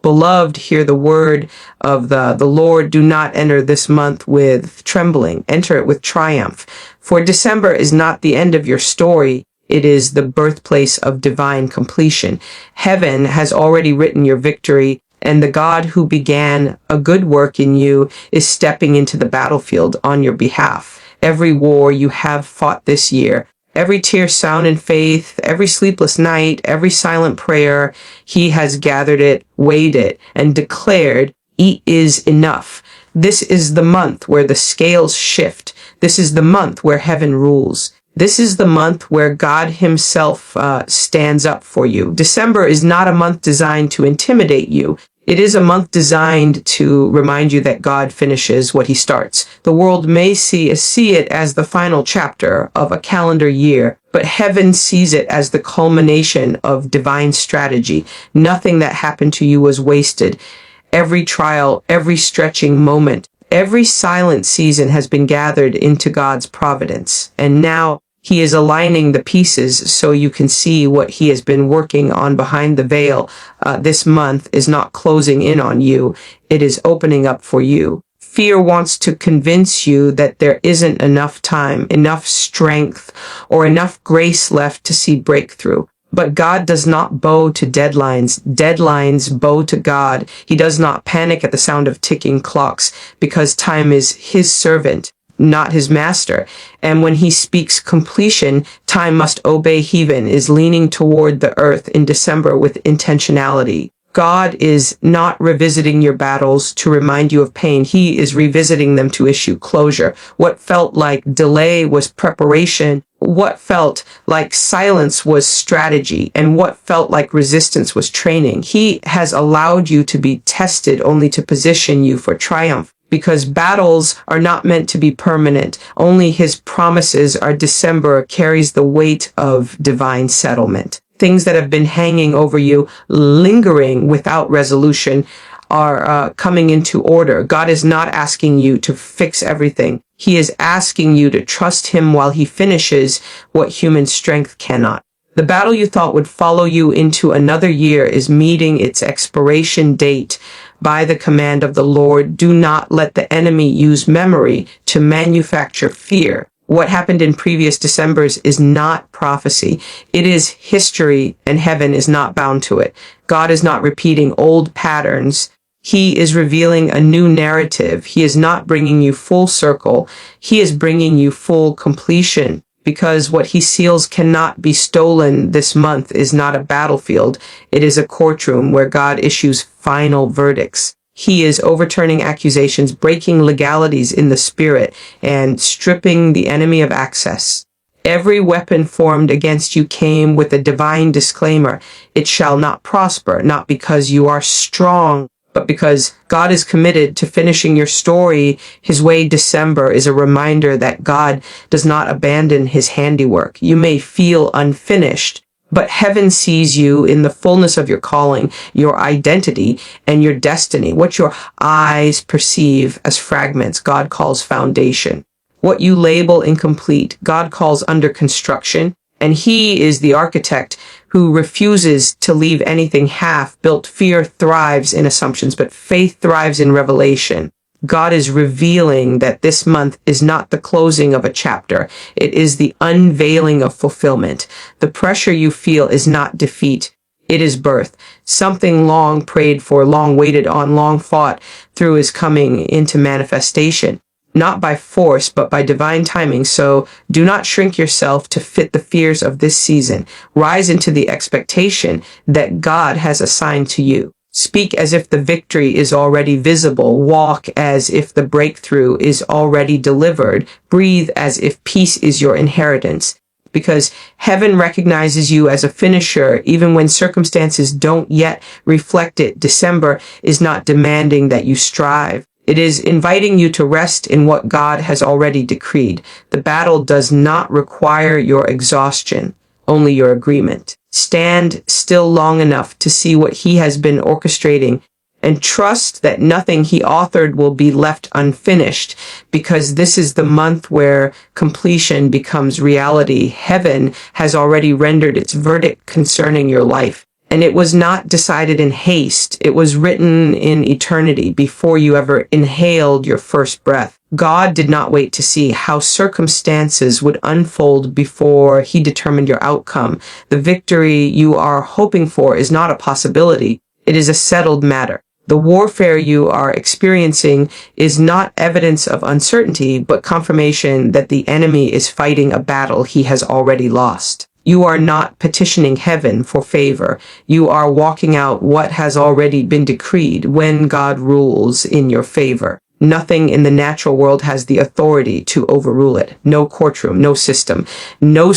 Beloved, hear the word of the Lord. Do not enter this month with trembling. Enter it with triumph. For December is not the end of your story. It is the birthplace of divine completion. Heaven has already written your victory, and the God who began a good work in you is stepping into the battlefield on your behalf. Every war you have fought this year, every tear sown in faith, every sleepless night, every silent prayer, he has gathered it, weighed it, and declared, it is enough. This is the month where the scales shift. This is the month where heaven rules. This is the month where God himself stands up for you. December is not a month designed to intimidate you. It is a month designed to remind you that God finishes what he starts. The world may see it as the final chapter of a calendar year, but heaven sees it as the culmination of divine strategy. Nothing that happened to you was wasted. Every trial, every stretching moment, every silent season has been gathered into God's providence. And now he is aligning the pieces so you can see what he has been working on behind the veil. This month is not closing in on you. It is opening up for you. Fear wants to convince you that there isn't enough time, enough strength, or enough grace left to see breakthrough. But God does not bow to deadlines. Deadlines bow to God. He does not panic at the sound of ticking clocks because time is his servant, not his master. And when he speaks completion, time must obey. Heaven is leaning toward the earth in December with intentionality. God is not revisiting your battles to remind you of pain. He is revisiting them to issue closure. What felt like delay was preparation. What felt like silence was strategy, and what felt like resistance was training. He has allowed you to be tested only to position you for triumph, because battles are not meant to be permanent. Only his promises are. December carries the weight of divine settlement. Things that have been hanging over you, lingering without resolution, are coming into order. God is not asking you to fix everything. He is asking you to trust him while he finishes what human strength cannot. The battle you thought would follow you into another year is meeting its expiration date by the command of the Lord. Do not let the enemy use memory to manufacture fear. What happened in previous Decembers is not prophecy. It is history, and heaven is not bound to it. God is not repeating old patterns. He is revealing a new narrative. He is not bringing you full circle. He is bringing you full completion, because what he seals cannot be stolen. This month is not a battlefield. It is a courtroom where God issues final verdicts. He is overturning accusations, breaking legalities in the spirit, and stripping the enemy of access. Every weapon formed against you came with a divine disclaimer. It shall not prosper, not because you are strong, but because God is committed to finishing your story his way. December is a reminder that God does not abandon his handiwork. You may feel unfinished, but heaven sees you in the fullness of your calling, your identity, and your destiny. What your eyes perceive as fragments, God calls foundation. What you label incomplete, God calls under construction. And he is the architect who refuses to leave anything half-built. Fear thrives in assumptions, but faith thrives in revelation. God is revealing that this month is not the closing of a chapter. It is the unveiling of fulfillment. The pressure you feel is not defeat. It is birth. Something long prayed for, long waited on, long fought through is coming into manifestation. Not by force, but by divine timing. So do not shrink yourself to fit the fears of this season. Rise into the expectation that God has assigned to you. Speak as if the victory is already visible. Walk as if the breakthrough is already delivered. Breathe as if peace is your inheritance. Because heaven recognizes you as a finisher, even when circumstances don't yet reflect it. December is not demanding that you strive. It is inviting you to rest in what God has already decreed. The battle does not require your exhaustion, only your agreement. Stand still long enough to see what he has been orchestrating, and trust that nothing he authored will be left unfinished, because this is the month where completion becomes reality. Heaven has already rendered its verdict concerning your life, And it was not decided in haste. It was written in eternity before you ever inhaled your first breath. God did not wait to see how circumstances would unfold before he determined your outcome. The victory you are hoping for is not a possibility. It is a settled matter. The warfare you are experiencing is not evidence of uncertainty, but confirmation that the enemy is fighting a battle he has already lost. You are not petitioning heaven for favor. You are walking out what has already been decreed when God rules in your favor. Nothing in the natural world has the authority to overrule it. No courtroom, no system, no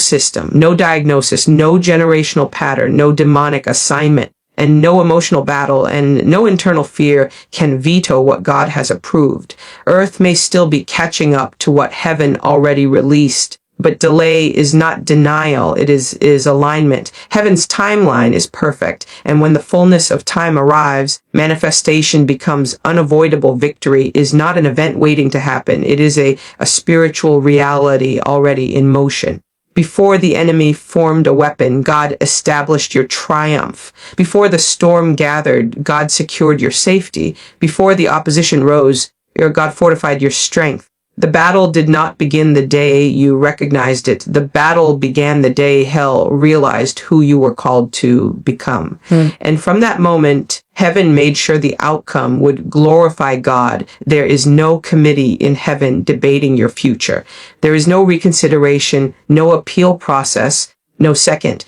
diagnosis, no generational pattern, no demonic assignment, and no emotional battle and no internal fear can veto what God has approved. Earth may still be catching up to what heaven already released, but delay is not denial, it is alignment. Heaven's timeline is perfect, and when the fullness of time arrives, manifestation becomes unavoidable. Victory is not an event waiting to happen. It is a spiritual reality already in motion. Before the enemy formed a weapon, God established your triumph. Before the storm gathered, God secured your safety. Before the opposition rose, God fortified your strength. The battle did not begin the day you recognized it. The battle began the day hell realized who you were called to become. And from that moment, heaven made sure the outcome would glorify God. There is no committee in heaven debating your future. There is no reconsideration, no appeal process, no second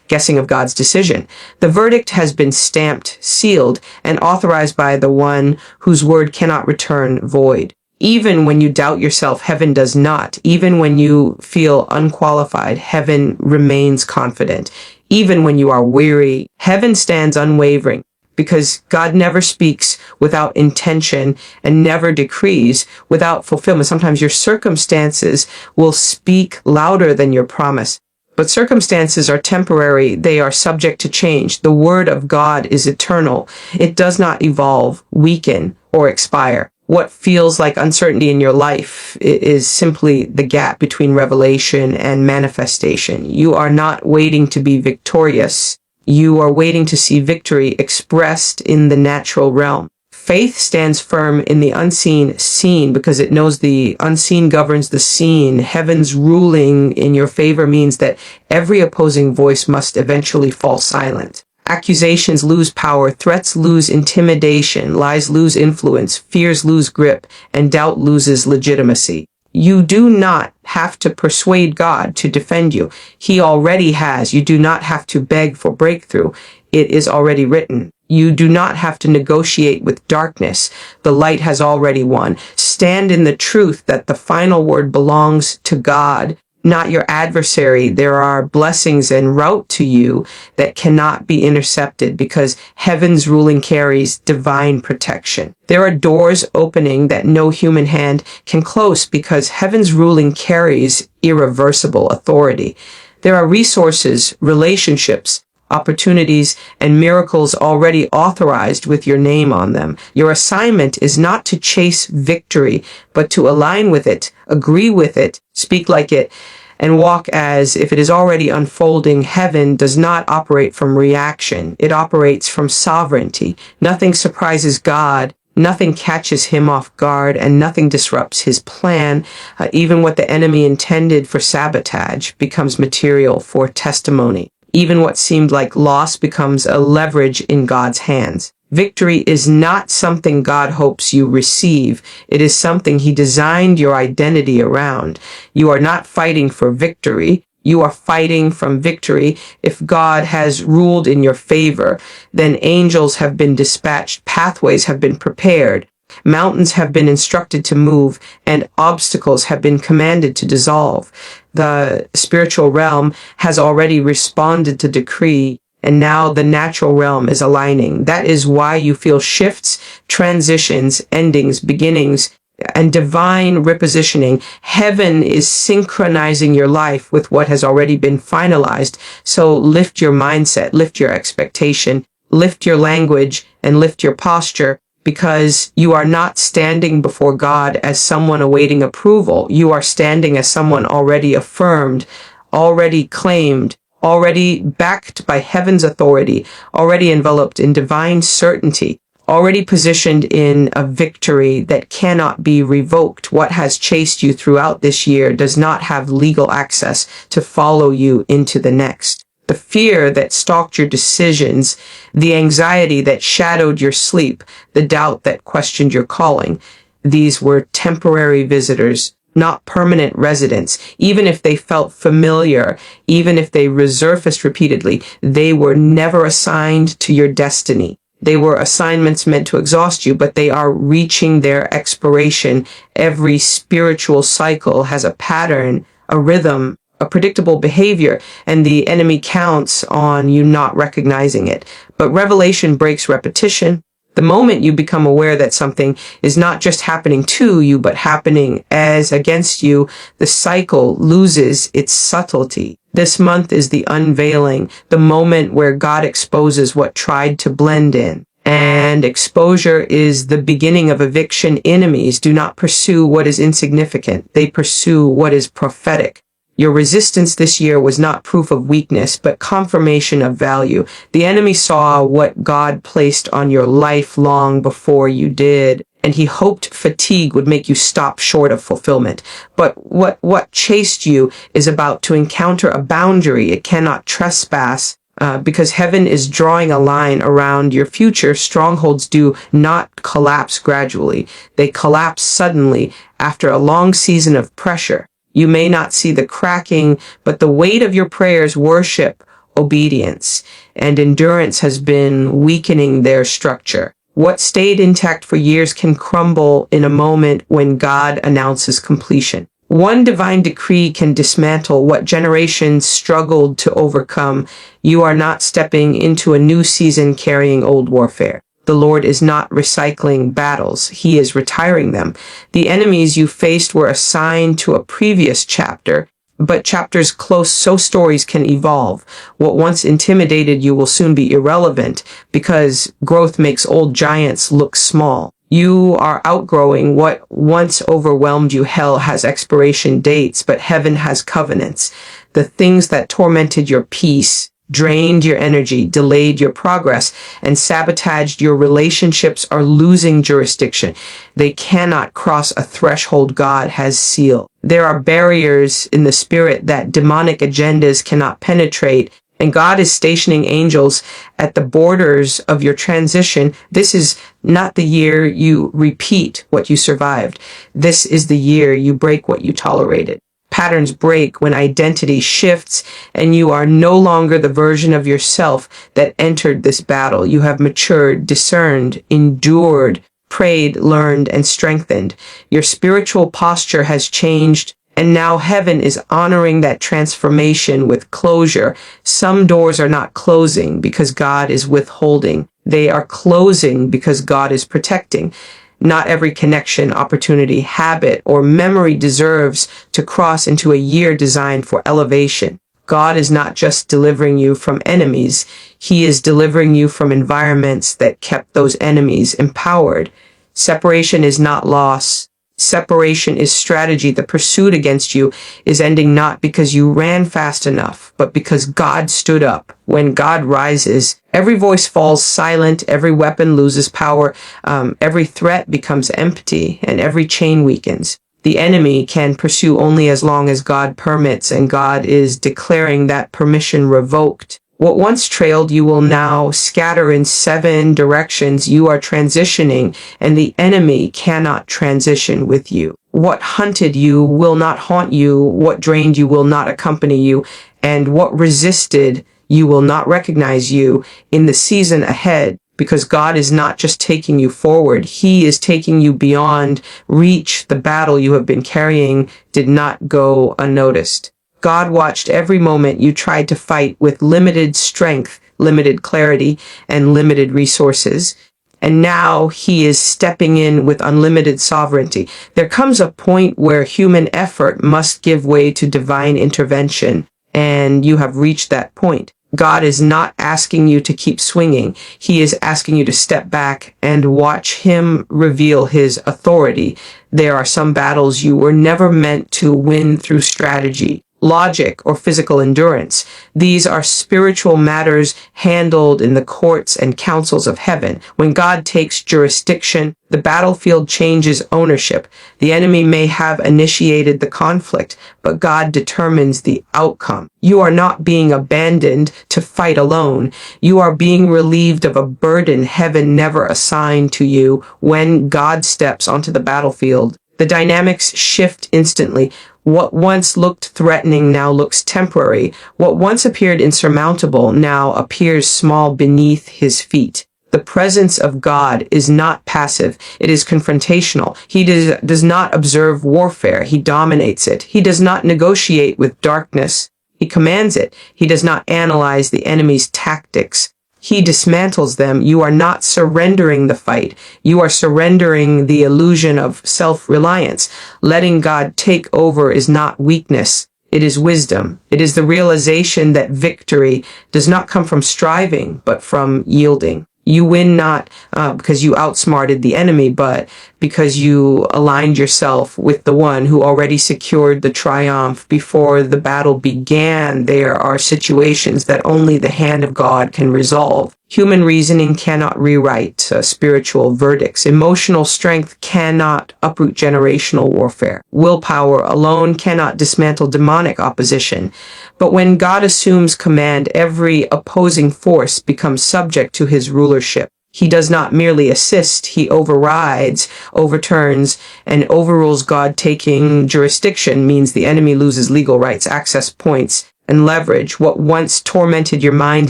guessing of God's decision. The verdict has been stamped, sealed, and authorized by the one whose word cannot return void. Even when you doubt yourself, heaven does not. Even when you feel unqualified, heaven remains confident. Even when you are weary, heaven stands unwavering, because God never speaks without intention and never decrees without fulfillment. Sometimes your circumstances will speak louder than your promise. But circumstances are temporary. They are subject to change. The word of God is eternal. It does not evolve, weaken, or expire. What feels like uncertainty in your life is simply the gap between revelation and manifestation. You are not waiting to be victorious. You are waiting to see victory expressed in the natural realm. Faith stands firm in the unseen scene because it knows the unseen governs the seen. Heaven's ruling in your favor means that every opposing voice must eventually fall silent. Accusations lose power, threats lose intimidation, lies lose influence, fears lose grip, and doubt loses legitimacy. You do not have to persuade God to defend you. He already has. You do not have to beg for breakthrough. It is already written. You do not have to negotiate with darkness. The light has already won. Stand in the truth that the final word belongs to God, not your adversary. There are blessings en route to you that cannot be intercepted because heaven's ruling carries divine protection. There are doors opening that no human hand can close because heaven's ruling carries irreversible authority. There are resources, relationships, opportunities, and miracles already authorized with your name on them. Your assignment is not to chase victory, but to align with it, agree with it, speak like it, and walk as if it is already unfolding. Heaven does not operate from reaction. It operates from sovereignty. Nothing surprises God. Nothing catches him off guard, and nothing disrupts his plan. Even what the enemy intended for sabotage becomes material for testimony. Even what seemed like loss becomes a leverage in God's hands. Victory is not something God hopes you receive. It is something he designed your identity around. You are not fighting for victory. You are fighting from victory. If God has ruled in your favor, then angels have been dispatched, pathways have been prepared, mountains have been instructed to move, and obstacles have been commanded to dissolve. The spiritual realm has already responded to decree, and now the natural realm is aligning. That is why you feel shifts, transitions, endings, beginnings, and divine repositioning. Heaven is synchronizing your life with what has already been finalized. So lift your mindset, lift your expectation, lift your language, and lift your posture, because you are not standing before God as someone awaiting approval. You are standing as someone already affirmed, already claimed, already backed by heaven's authority, already enveloped in divine certainty, already positioned in a victory that cannot be revoked. What has chased you throughout this year does not have legal access to follow you into the next. The fear that stalked your decisions, the anxiety that shadowed your sleep, the doubt that questioned your calling, these were temporary visitors, not permanent residents. Even if they felt familiar, even if they resurfaced repeatedly, they were never assigned to your destiny. They were assignments meant to exhaust you, but they are reaching their expiration. Every spiritual cycle has a pattern, a rhythm, a predictable behavior, and the enemy counts on you not recognizing it. But revelation breaks repetition. The moment you become aware that something is not just happening to you, but happening as against you, the cycle loses its subtlety. This month is the unveiling, the moment where God exposes what tried to blend in. And exposure is the beginning of eviction. Enemies do not pursue what is insignificant. They pursue what is prophetic. Your resistance this year was not proof of weakness, but confirmation of value. The enemy saw what God placed on your life long before you did, and he hoped fatigue would make you stop short of fulfillment. But what chased you is about to encounter a boundary it cannot trespass, because heaven is drawing a line around your future. Strongholds do not collapse gradually. They collapse suddenly after a long season of pressure. You may not see the cracking, but the weight of your prayers, worship, obedience, and endurance has been weakening their structure. What stayed intact for years can crumble in a moment when God announces completion. One divine decree can dismantle what generations struggled to overcome. You are not stepping into a new season carrying old warfare. The Lord is not recycling battles. He is retiring them. The enemies you faced were assigned to a previous chapter, but chapters close so stories can evolve. What once intimidated you will soon be irrelevant because growth makes old giants look small. You are outgrowing what once overwhelmed you. Hell has expiration dates, but heaven has covenants. The things that tormented your peace, drained your energy, delayed your progress, and sabotaged your relationships are losing jurisdiction. They cannot cross a threshold God has sealed. There are barriers in the spirit that demonic agendas cannot penetrate, and God is stationing angels at the borders of your transition. This is not the year you repeat what you survived. This is the year you break what you tolerated. Patterns break when identity shifts and you are no longer the version of yourself that entered this battle. You have matured, discerned, endured, prayed, learned, and strengthened. Your spiritual posture has changed, and now heaven is honoring that transformation with closure. Some doors are not closing because God is withholding. They are closing because God is protecting. Not every connection, opportunity, habit, or memory deserves to cross into a year designed for elevation. God is not just delivering you from enemies. He is delivering you from environments that kept those enemies empowered. Separation is not loss. Separation is strategy. The pursuit against you is ending not because you ran fast enough, but because God stood up. When God rises, every voice falls silent, every weapon loses power, every threat becomes empty, and every chain weakens. The enemy can pursue only as long as God permits, and God is declaring that permission revoked. What once trailed you will now scatter in 7 directions. You are transitioning, and the enemy cannot transition with you. What hunted you will not haunt you. What drained you will not accompany you. And what resisted you will not recognize you in the season ahead, because God is not just taking you forward. He is taking you beyond reach. The battle you have been carrying did not go unnoticed. God watched every moment you tried to fight with limited strength, limited clarity, and limited resources. And now he is stepping in with unlimited sovereignty. There comes a point where human effort must give way to divine intervention, and you have reached that point. God is not asking you to keep swinging. He is asking you to step back and watch him reveal his authority. There are some battles you were never meant to win through strategy. logic, or physical endurance. These are spiritual matters handled in the courts and councils of heaven. When God takes jurisdiction, the battlefield changes ownership. The enemy may have initiated the conflict, but God determines the outcome. You are not being abandoned to fight alone. You are being relieved of a burden heaven never assigned to you. When God steps onto the battlefield, the dynamics shift instantly. What once looked threatening now looks temporary. What once appeared insurmountable now appears small beneath his feet. The presence of God is not passive. It is confrontational. He does not observe warfare. He dominates it. He does not negotiate with darkness. He commands it. He does not analyze the enemy's tactics. He dismantles them. You are not surrendering the fight. You are surrendering the illusion of self-reliance. Letting God take over is not weakness. It is wisdom. It is the realization that victory does not come from striving, but from yielding. You win not because you outsmarted the enemy, but because you aligned yourself with the one who already secured the triumph before the battle began. There are situations that only the hand of God can resolve. Human reasoning cannot rewrite spiritual verdicts. Emotional strength cannot uproot generational warfare. Willpower alone cannot dismantle demonic opposition. But when God assumes command, every opposing force becomes subject to his rulership. He does not merely assist, he overrides, overturns, and overrules. God taking jurisdiction means the enemy loses legal rights, access points, and leverage. What once tormented your mind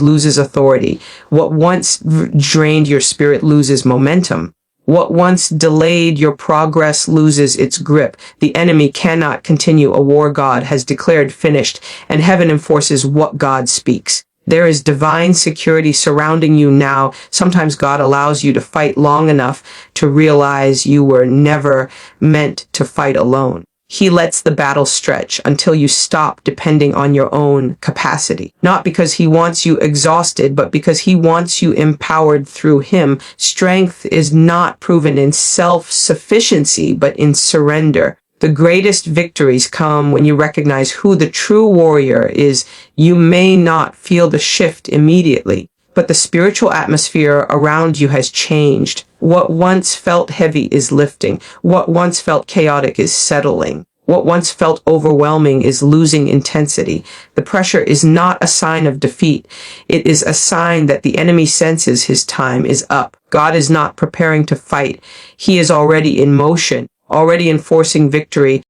loses authority. What once drained your spirit loses momentum. What once delayed your progress loses its grip. The enemy cannot continue a war God has declared finished, and heaven enforces what God speaks. There is divine security surrounding you now. Sometimes God allows you to fight long enough to realize you were never meant to fight alone. He lets the battle stretch until you stop depending on your own capacity. Not because he wants you exhausted, but because he wants you empowered through him. Strength is not proven in self-sufficiency, but in surrender. The greatest victories come when you recognize who the true warrior is. You may not feel the shift immediately, but the spiritual atmosphere around you has changed. What once felt heavy is lifting. What once felt chaotic is settling. What once felt overwhelming is losing intensity. The pressure is not a sign of defeat. It is a sign that the enemy senses his time is up. God is not preparing to fight. He is already in motion, already enforcing victory.